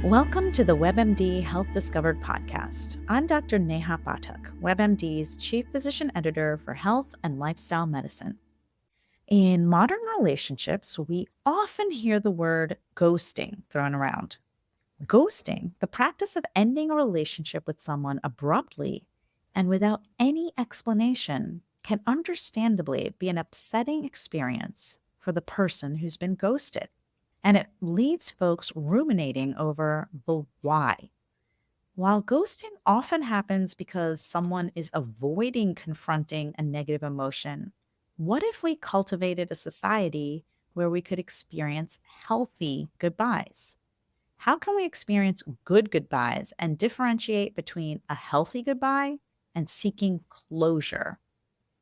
Welcome to the WebMD Health Discovered podcast. I'm Dr. Neha Pathak, WebMD's Chief Physician Editor for Health and Lifestyle Medicine. In modern relationships, we often hear the word ghosting thrown around. Ghosting, the practice of ending a relationship with someone abruptly and without any explanation, can understandably be an upsetting experience for the person who's been ghosted. And it leaves folks ruminating over the why. While ghosting often happens because someone is avoiding confronting a negative emotion, what if we cultivated a society where we could experience healthy goodbyes? How can we experience good goodbyes and differentiate between a healthy goodbye and seeking closure?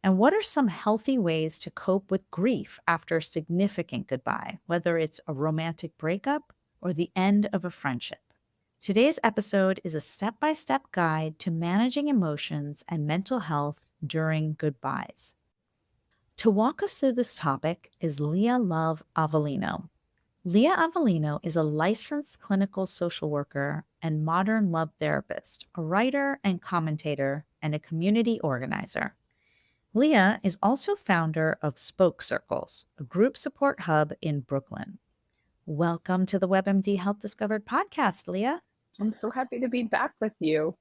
And what are some healthy ways to cope with grief after a significant goodbye, whether it's a romantic breakup or the end of a friendship? Today's episode is a step by step guide to managing emotions and mental health during goodbyes. To walk us through this topic is Leah Love Avellino. Leah Avellino is a licensed clinical social worker and modern love therapist, a writer and commentator, and a community organizer. Leah is also founder of Spoke Circles, a group support hub in Brooklyn. Welcome to the WebMD Health Discovered podcast, Leah. I'm so happy to be back with you.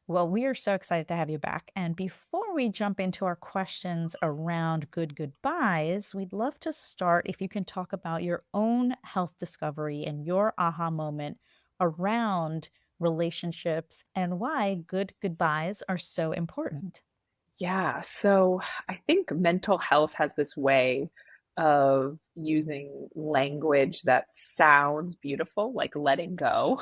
Well, we are so excited to have you back. And before we jump into our questions around good goodbyes, we'd love to start if you can talk about your own health discovery and your aha moment around relationships and why good goodbyes are so important. Yeah, so I think mental health has this way of using language that sounds beautiful, like letting go,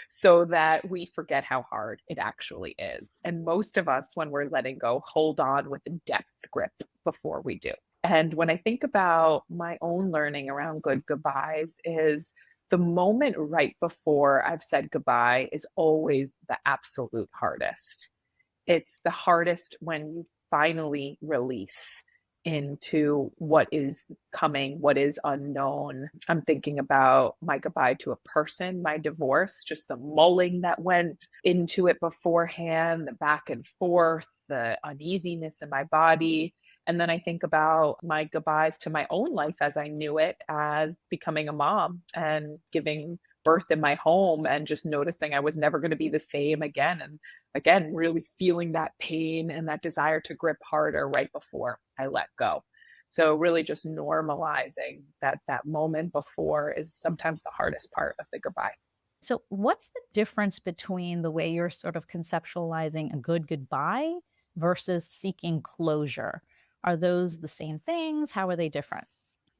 so that we forget how hard it actually is. And most of us, when we're letting go, hold on with a depth grip before we do. And when I think about my own learning around good goodbyes, is the moment right before I've said goodbye is always the absolute hardest. It's the hardest when you finally release into what is coming, what is unknown. I'm thinking about my goodbye to a person, my divorce, just the mulling that went into it beforehand, the back and forth, the uneasiness in my body. And then I think about my goodbyes to my own life as I knew it, as becoming a mom and giving birth in my home, and just noticing I was never going to be the same again. And again, really feeling that pain and that desire to grip harder right before I let go. So really just normalizing that moment before is sometimes the hardest part of the goodbye. So, what's the difference between the way you're sort of conceptualizing a good goodbye versus seeking closure? Are those the same things? How are they different?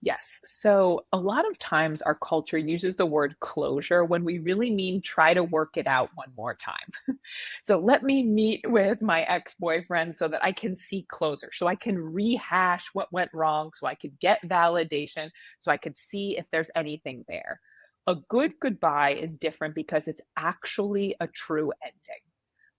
Yes. So a lot of times our culture uses the word closure when we really mean try to work it out one more time. So let me meet with my ex-boyfriend so that I can see closure, so I can rehash what went wrong, so I could get validation, so I could see if there's anything there. A good goodbye is different because it's actually a true ending.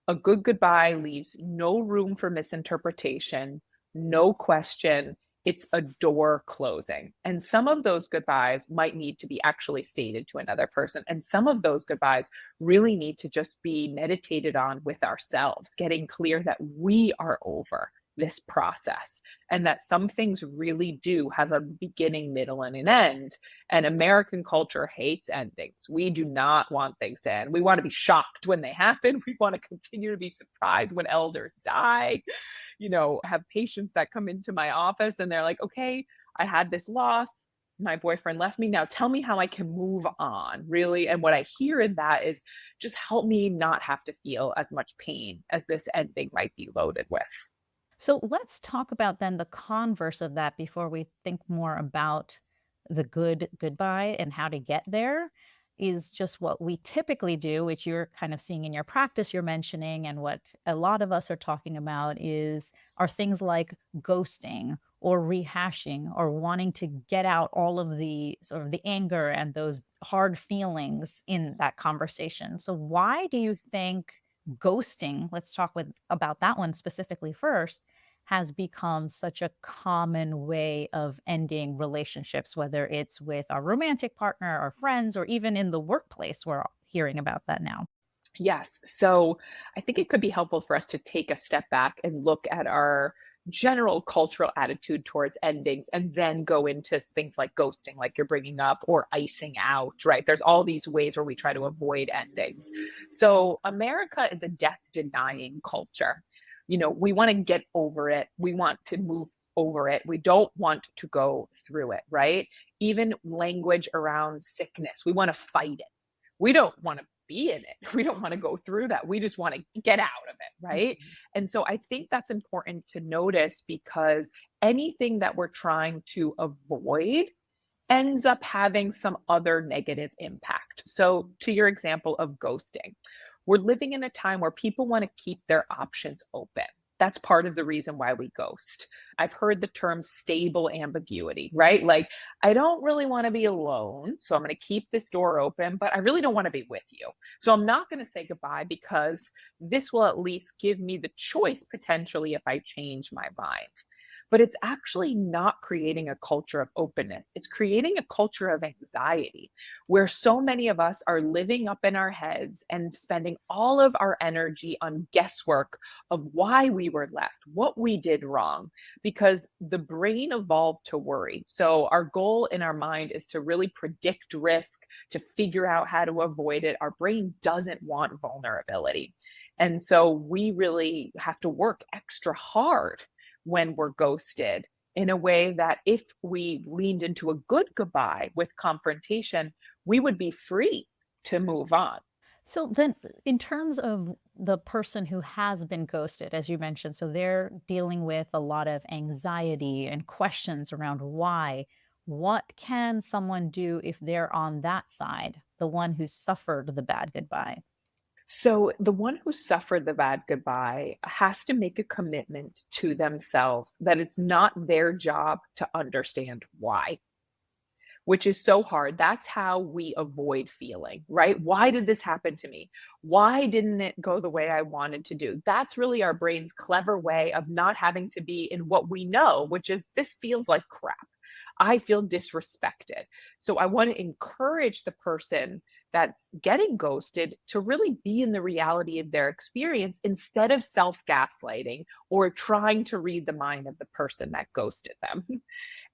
A good goodbye leaves no room for misinterpretation, no question. It's a door closing. And some of those goodbyes might need to be actually stated to another person. And some of those goodbyes really need to just be meditated on with ourselves, getting clear that we are over this process and that some things really do have a beginning, middle, and an end. And American culture hates endings. We do not want things to end. We want to be shocked when they happen. We want to continue to be surprised when elders die. Have patients that come into my office and they're like, okay, I had this loss. My boyfriend left me. Now tell me how I can move on, really. And what I hear in that is just help me not have to feel as much pain as this ending might be loaded with. So let's talk about then the converse of that before we think more about the good goodbye and how to get there. Is just what we typically do, which you're kind of seeing in your practice, you're mentioning, and what a lot of us are talking about are things like ghosting or rehashing or wanting to get out all of the sort of the anger and those hard feelings in that conversation. So why do you think ghosting, let's talk about that one specifically first, has become such a common way of ending relationships, whether it's with our romantic partner, our friends, or even in the workplace, where hearing about that now. Yes. So I think it could be helpful for us to take a step back and look at our general cultural attitude towards endings and then go into things like ghosting, like you're bringing up, or icing out, right? There's all these ways where we try to avoid endings. So America is a death denying culture. We want to get over it, we want to move over it. We don't want to go through it, right? Even language around sickness, we want to fight it. We don't want to be in it. We don't want to go through that. We just want to get out of it, right? Mhm. And so I think that's important to notice because anything that we're trying to avoid ends up having some other negative impact. So, to your example of ghosting, we're living in a time where people want to keep their options open. That's part of the reason why we ghost. I've heard the term stable ambiguity, right? Like, I don't really want to be alone. So I'm going to keep this door open, but I really don't want to be with you. So I'm not going to say goodbye because this will at least give me the choice potentially if I change my mind. But it's actually not creating a culture of openness. It's creating a culture of anxiety where so many of us are living up in our heads and spending all of our energy on guesswork of why we were left, what we did wrong, because the brain evolved to worry. So our goal in our mind is to really predict risk, to figure out how to avoid it. Our brain doesn't want vulnerability. And so we really have to work extra hard when we're ghosted in a way that if we leaned into a good goodbye with confrontation, we would be free to move on. So then, in terms of the person who has been ghosted, as you mentioned, so they're dealing with a lot of anxiety and questions around why. What can someone do if they're on that side, the one who suffered the bad goodbye? So the one who suffered the bad goodbye has to make a commitment to themselves that it's not their job to understand why, which is so hard. That's how we avoid feeling, right? Why did this happen to me? Why didn't it go the way I wanted to do? That's really our brain's clever way of not having to be in what we know, which is this feels like crap. I feel disrespected. So I want to encourage the person that's getting ghosted to really be in the reality of their experience instead of self gaslighting or trying to read the mind of the person that ghosted them.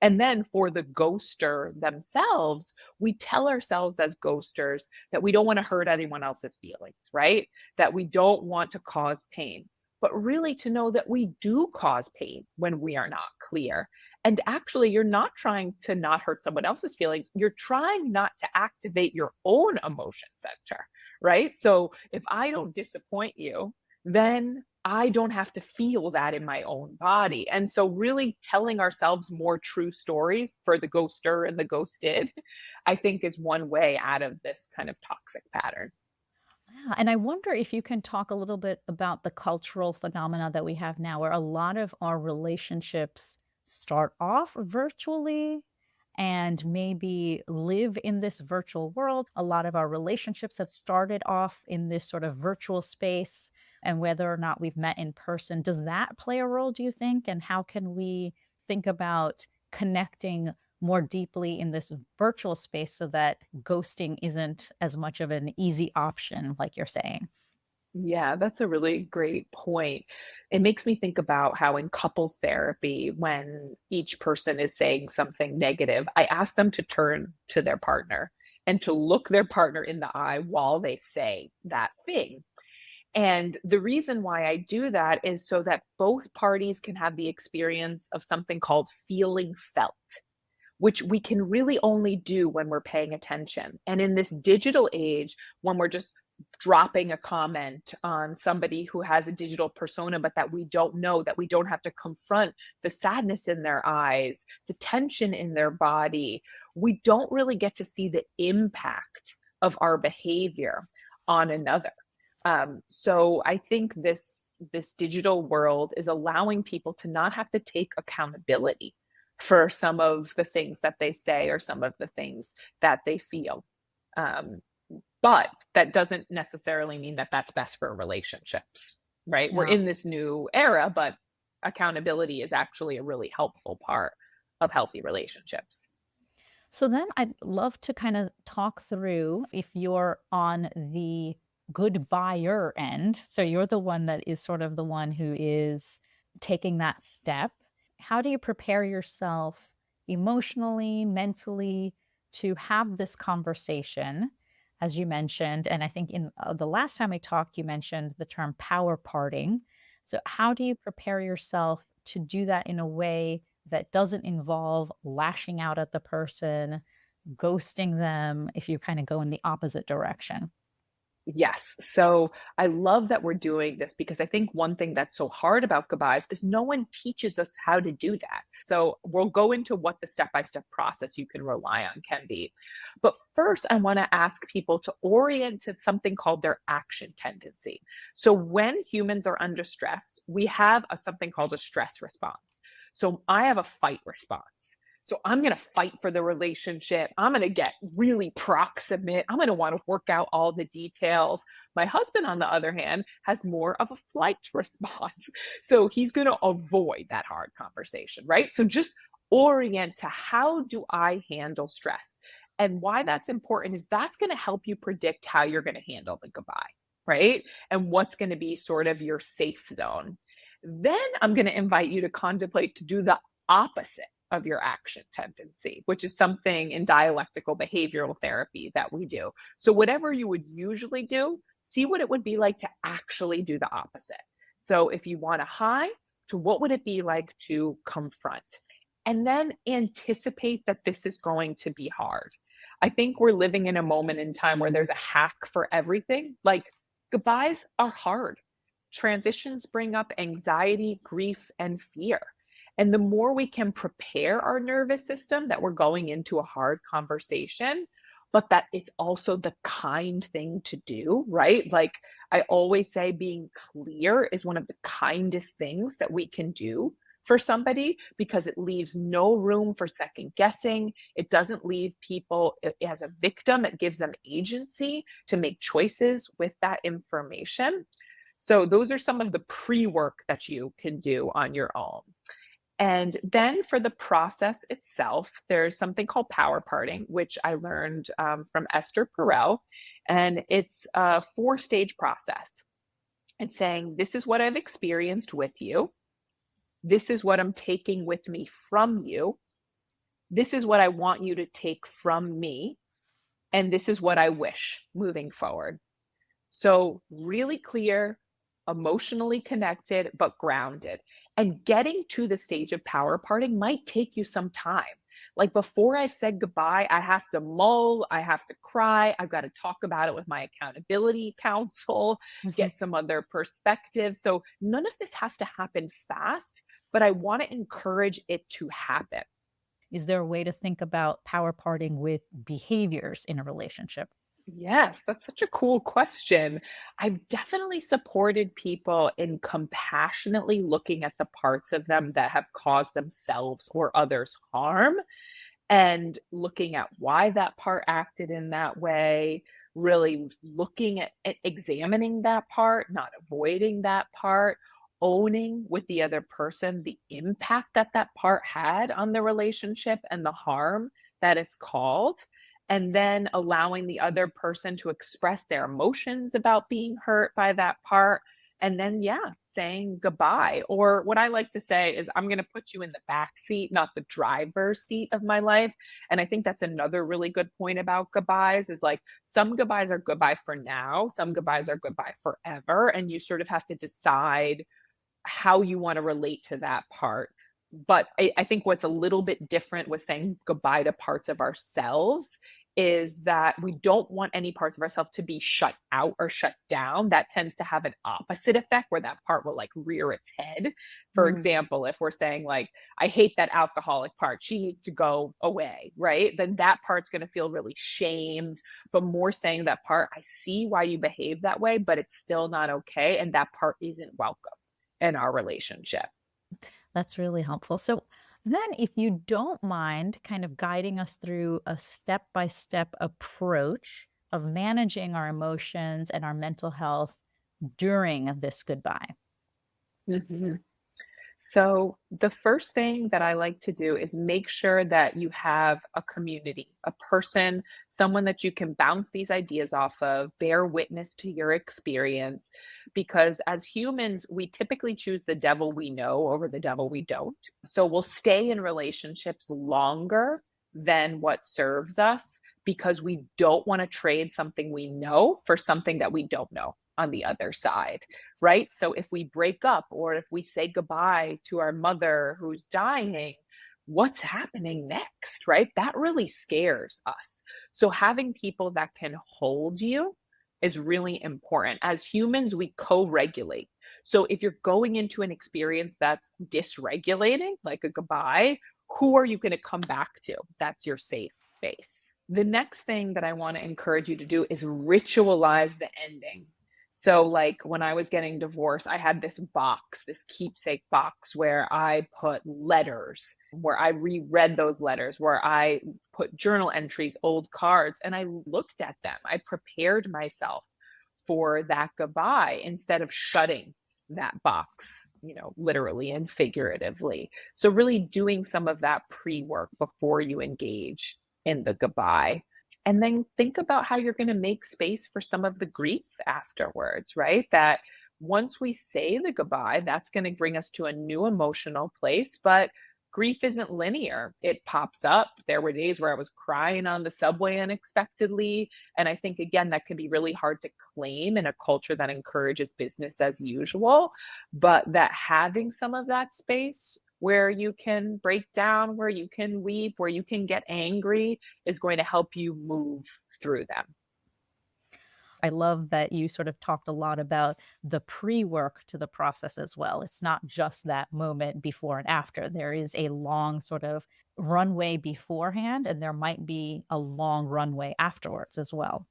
And then for the ghoster themselves, we tell ourselves as ghosters that we don't want to hurt anyone else's feelings, right? That we don't want to cause pain, but really to know that we do cause pain when we are not clear. And actually, you're not trying to not hurt someone else's feelings. You're trying not to activate your own emotion center, right? So if I don't disappoint you, then I don't have to feel that in my own body. And so, really telling ourselves more true stories for the ghoster and the ghosted, I think, is one way out of this kind of toxic pattern. Yeah, and I wonder if you can talk a little bit about the cultural phenomena that we have now, where a lot of our relationships start off virtually and maybe live in this virtual world. A lot of our relationships have started off in this sort of virtual space, and whether or not we've met in person, does that play a role, do you think? And how can we think about connecting more deeply in this virtual space so that ghosting isn't as much of an easy option, like you're saying? Yeah, that's a really great point. It makes me think about how in couples therapy, when each person is saying something negative, I ask them to turn to their partner and to look their partner in the eye while they say that thing. And the reason why I do that is so that both parties can have the experience of something called feeling felt, which we can really only do when we're paying attention. And in this digital age, when we're just dropping a comment on somebody who has a digital persona, but that we don't know, that we don't have to confront the sadness in their eyes, the tension in their body, we don't really get to see the impact of our behavior on another. So I think this digital world is allowing people to not have to take accountability for some of the things that they say or some of the things that they feel. Um, but that doesn't necessarily mean that that's best for relationships, right? We're Yeah. in this new era, but accountability is actually a really helpful part of healthy relationships. So then I'd love to kind of talk through if you're on the goodbyer end. So you're the one that is sort of the one who is taking that step. How do you prepare yourself emotionally, mentally to have this conversation? As you mentioned, and I think in the last time we talked, you mentioned the term power parting. So, how do you prepare yourself to do that in a way that doesn't involve lashing out at the person, ghosting them if you kind of go in the opposite direction? Yes. So I love that we're doing this because I think one thing that's so hard about goodbyes is no one teaches us how to do that. So we'll go into what the step by step process you can rely on can be. But first, I want to ask people to orient to something called their action tendency. So when humans are under stress, we have something called a stress response. So I have a fight response. So I'm going to fight for the relationship. I'm going to get really proximate. I'm going to want to work out all the details. My husband, on the other hand, has more of a flight response. So he's going to avoid that hard conversation, right? So just orient to how do I handle stress? And why that's important is that's going to help you predict how you're going to handle the goodbye, right? And what's going to be sort of your safe zone. Then I'm going to invite you to contemplate to do the opposite of your action tendency, which is something in dialectical behavioral therapy that we do. So, whatever you would usually do, see what it would be like to actually do the opposite. So, if you want to hide, to what would it be like to confront? And then anticipate that this is going to be hard. I think we're living in a moment in time where there's a hack for everything. Like goodbyes are hard. Transitions bring up anxiety, grief, and fear. And the more we can prepare our nervous system that we're going into a hard conversation, but that it's also the kind thing to do, right? Like I always say, being clear is one of the kindest things that we can do for somebody because it leaves no room for second guessing. It doesn't leave people as a victim, it gives them agency to make choices with that information. So, those are some of the pre work that you can do on your own. And then for the process itself, there's something called power parting, which I learned from Esther Perel. And it's a four-stage process. It's saying, this is what I've experienced with you. This is what I'm taking with me from you. This is what I want you to take from me. And this is what I wish moving forward. So, really clear, emotionally connected, but grounded. And getting to the stage of power parting might take you some time. Like before I've said goodbye, I have to mull, I have to cry, I've got to talk about it with my accountability council, Mhm. get some other perspective. So, none of this has to happen fast, but I want to encourage it to happen. Is there a way to think about power parting with behaviors in a relationship? Yes, that's such a cool question. I've definitely supported people in compassionately looking at the parts of them that have caused themselves or others harm and looking at why that part acted in that way, really looking at examining that part, not avoiding that part, owning with the other person the impact that that part had on the relationship and the harm that it's called. And then allowing the other person to express their emotions about being hurt by that part. And then, yeah, saying goodbye. Or what I like to say is, I'm going to put you in the back seat, not the driver's seat of my life. And I think that's another really good point about goodbyes is like some goodbyes are goodbye for now, some goodbyes are goodbye forever. And you sort of have to decide how you want to relate to that part. But I think what's a little bit different with saying goodbye to parts of ourselves is that we don't want any parts of ourselves to be shut out or shut down. That tends to have an opposite effect where that part will like rear its head. For Mm. example, if we're saying like, I hate that alcoholic part, she needs to go away, right? Then that part's going to feel really shamed. But more saying that part, I see why you behave that way, but it's still not okay. And that part isn't welcome in our relationship. That's really helpful. So then, if you don't mind kind of guiding us through a step by step approach of managing our emotions and our mental health during this goodbye. Mhm. So, the first thing that I like to do is make sure that you have a community, a person, someone that you can bounce these ideas off of, bear witness to your experience. Because as humans, we typically choose the devil we know over the devil we don't. So, we'll stay in relationships longer than what serves us because we don't want to trade something we know for something that we don't know on the other side, right? So if we break up or if we say goodbye to our mother who's dying, what's happening next, right? That really scares us. So having people that can hold you is really important. As humans, we co regulate. So if you're going into an experience that's dysregulating, like a goodbye, who are you going to come back to? That's your safe space. The next thing that I want to encourage you to do is ritualize the ending. So, like when I was getting divorced, I had this box, this keepsake box where I put letters, where I reread those letters, where I put journal entries, old cards, and I looked at them. I prepared myself for that goodbye instead of shutting that box, literally and figuratively. So, really doing some of that pre work before you engage in the goodbye. And then think about how you're going to make space for some of the grief afterwards, right? That once we say the goodbye, that's going to bring us to a new emotional place. But grief isn't linear, it pops up. There were days where I was crying on the subway unexpectedly. And I think, again, that can be really hard to claim in a culture that encourages business as usual. But that having some of that space where you can break down, where you can weep, where you can get angry is going to help you move through them. I love that you sort of talked a lot about the pre-work to the process as well. It's not just that moment before and after. There is a long sort of runway beforehand, and there might be a long runway afterwards as well.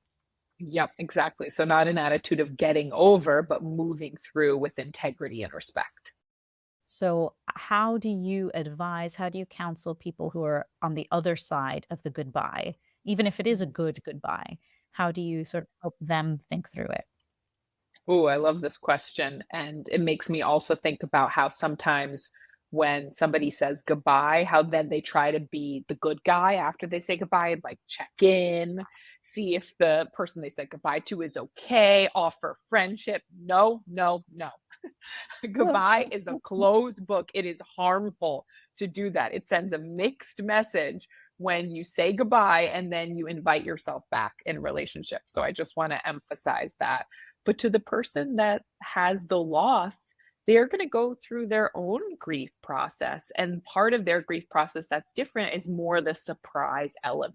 Yep, exactly. So, not an attitude of getting over, but moving through with integrity and respect. So, how do you advise, how do you counsel people who are on the other side of the goodbye, even if it is a good goodbye? How do you sort of help them think through it? Oh, I love this question. And it makes me also think about how sometimes when somebody says goodbye, how then they try to be the good guy after they say goodbye and like check in, see if the person they said goodbye to is okay, offer friendship. No, no, no. Goodbye is a closed book. It is harmful to do that. It sends a mixed message when you say goodbye and then you invite yourself back in relationship. So I just want to emphasize that. But to the person that has the loss, they're going to go through their own grief process. And part of their grief process that's different is more the surprise element.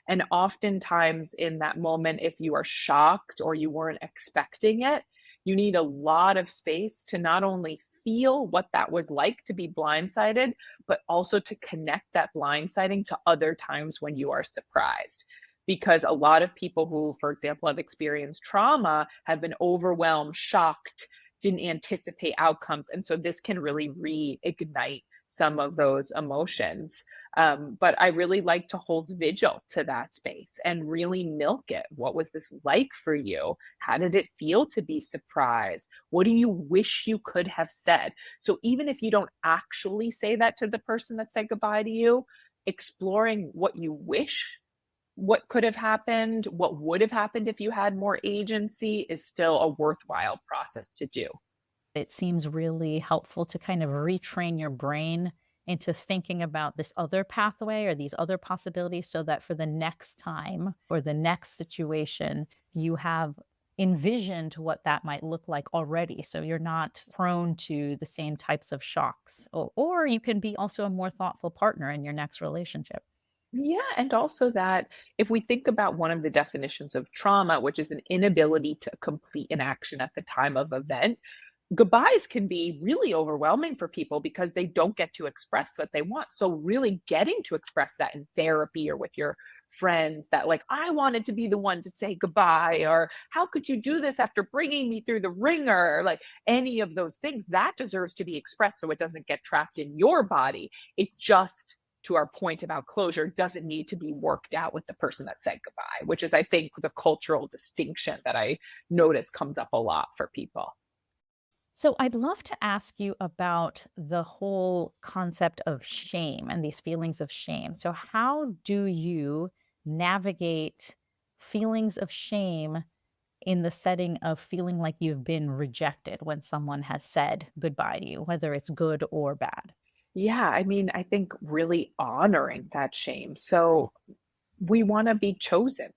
And oftentimes in that moment, if you are shocked or you weren't expecting it, you need a lot of space to not only feel what that was like to be blindsided, but also to connect that blindsiding to other times when you are surprised. Because a lot of people who, for example, have experienced trauma have been overwhelmed, shocked, didn't anticipate outcomes. And so this can really reignite some of those emotions. But I really like to hold vigil to that space and really milk it. What was this like for you? How did it feel to be surprised? What do you wish you could have said? So even if you don't actually say that to the person that said goodbye to you, exploring what you wish, what could have happened, what would have happened if you had more agency is still a worthwhile process to do. It seems really helpful to kind of retrain your brain into thinking about this other pathway or these other possibilities so that for the next time or the next situation, you have envisioned what that might look like already. So you're not prone to the same types of shocks. Or you can be also a more thoughtful partner in your next relationship. Yeah, and also that if we think about one of the definitions of trauma, which is an inability to complete an action at the time of event, goodbyes can be really overwhelming for people because they don't get to express what they want. So, really getting to express that in therapy or with your friends that, like, I wanted to be the one to say goodbye, or how could you do this after bringing me through the ringer? Like, any of those things that deserves to be expressed so it doesn't get trapped in your body. It just, to our point about closure, doesn't need to be worked out with the person that said goodbye, which is, I think, the cultural distinction that I notice comes up a lot for people. So, I'd love to ask you about the whole concept of shame and these feelings of shame. So, how do you navigate feelings of shame in the setting of feeling like you've been rejected when someone has said goodbye to you, whether it's good or bad? Yeah, I mean, I think really honoring that shame. So we want to be chosen.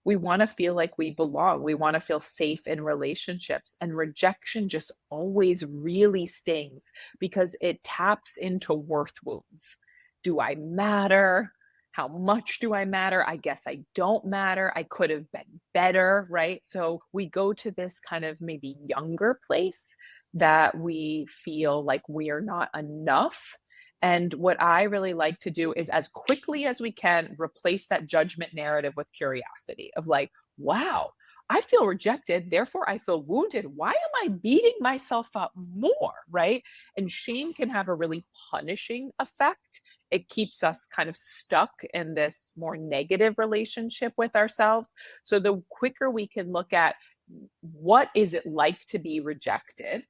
We wanna feel like we belong, we wanna feel safe in relationships, and rejection just always really stings because it taps into worth wounds. Do I matter? How much do I matter? I guess I don't matter. I could have been better, right? So we go to this kind of maybe younger place that we feel like we are not enough. And what I really like to do is as quickly as we can replace that judgment narrative with curiosity of like, wow, I feel rejected, therefore I feel wounded. Why am I beating myself up more? Right. And shame can have a really punishing effect. It keeps us kind of stuck in this more negative relationship with ourselves. So the quicker we can look at what is it like to be rejected,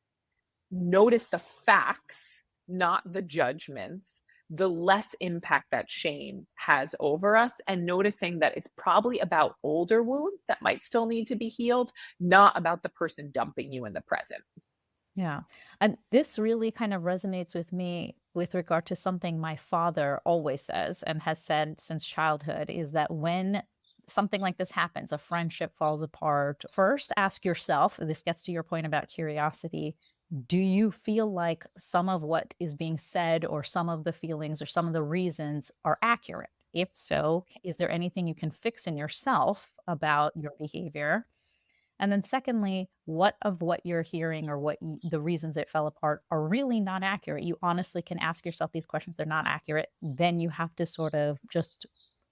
notice the facts, not the judgments, the less impact that shame has over us, and noticing that it's probably about older wounds that might still need to be healed, not about the person dumping you in the present. Yeah. And this really kind of resonates with me with regard to something my father always says and has said since childhood is that when something like this happens, a friendship falls apart, first ask yourself, this gets to your point about curiosity, do you feel like some of what is being said or some of the feelings or some of the reasons are accurate? If so, is there anything you can fix in yourself about your behavior? And then secondly, what of what you're hearing or the reasons it fell apart are really not accurate? You honestly can ask yourself these questions. They're not accurate. Then you have to sort of just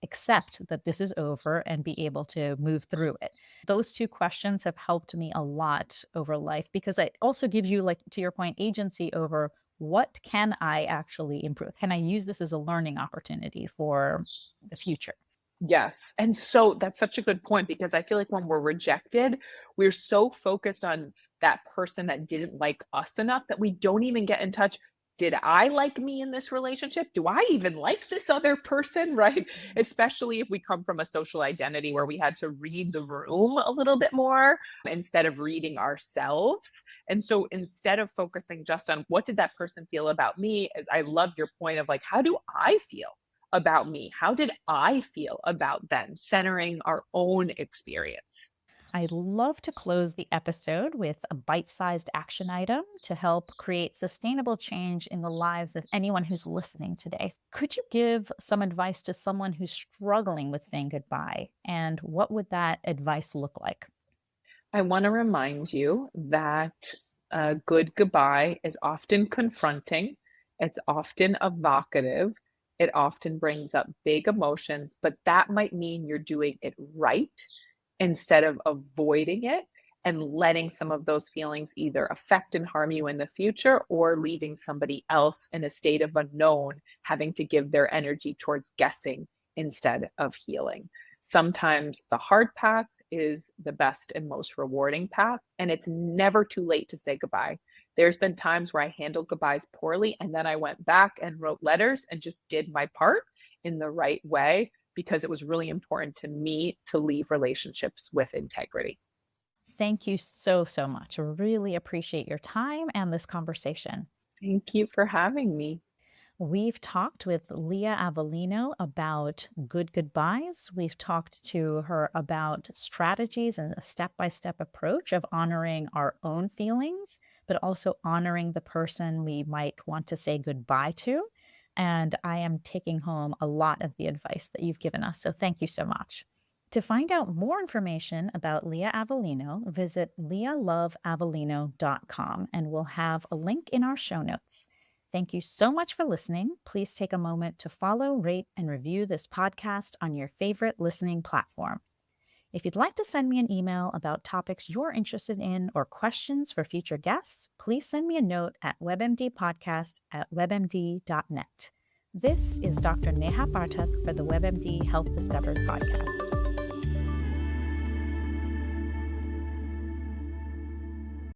accept that this is over and be able to move through it. Those two questions have helped me a lot over life because it also gives you, like, to your point, agency over what can I actually improve? Can I use this as a learning opportunity for the future? Yes, and so that's such a good point because I feel like when we're rejected, we're so focused on that person that didn't like us enough that we don't even get in touch. Did I like me in this relationship? Do I even like this other person? Right? Especially if we come from a social identity where we had to read the room a little bit more instead of reading ourselves. And so instead of focusing just on what did that person feel about me, as I love your point of like, how do I feel about me? How did I feel about them? Centering our own experience. I love to close the episode with a bite sized action item to help create sustainable change in the lives of anyone who's listening today. Could you give some advice to someone who's struggling with saying goodbye? And what would that advice look like? I want to remind you that a good goodbye is often confronting, it's often evocative, it often brings up big emotions, but that might mean you're doing it right instead of avoiding it and letting some of those feelings either affect and harm you in the future or leaving somebody else in a state of unknown, having to give their energy towards guessing instead of healing. Sometimes the hard path is the best and most rewarding path, and it's never too late to say goodbye. There's been times where I handled goodbyes poorly, and then I went back and wrote letters and just did my part in the right way because it was really important to me to leave relationships with integrity. Thank you so, so much. I really appreciate your time and this conversation. Thank you for having me. We've talked with Leah Avellino about good goodbyes. We've talked to her about strategies and a step by step approach of honoring our own feelings, but also honoring the person we might want to say goodbye to. And I am taking home a lot of the advice that you've given us. So thank you so much. To find out more information about Leah Avellino, visit leahloveavellino.com and we'll have a link in our show notes. Thank you so much for listening. Please take a moment to follow, rate, and review this podcast on your favorite listening platform. If you'd like to send me an email about topics you're interested in or questions for future guests, please send me a note at webmdpodcast@webmd.net. This is Dr. Neha Parthak for the WebMD Health Discovered podcast.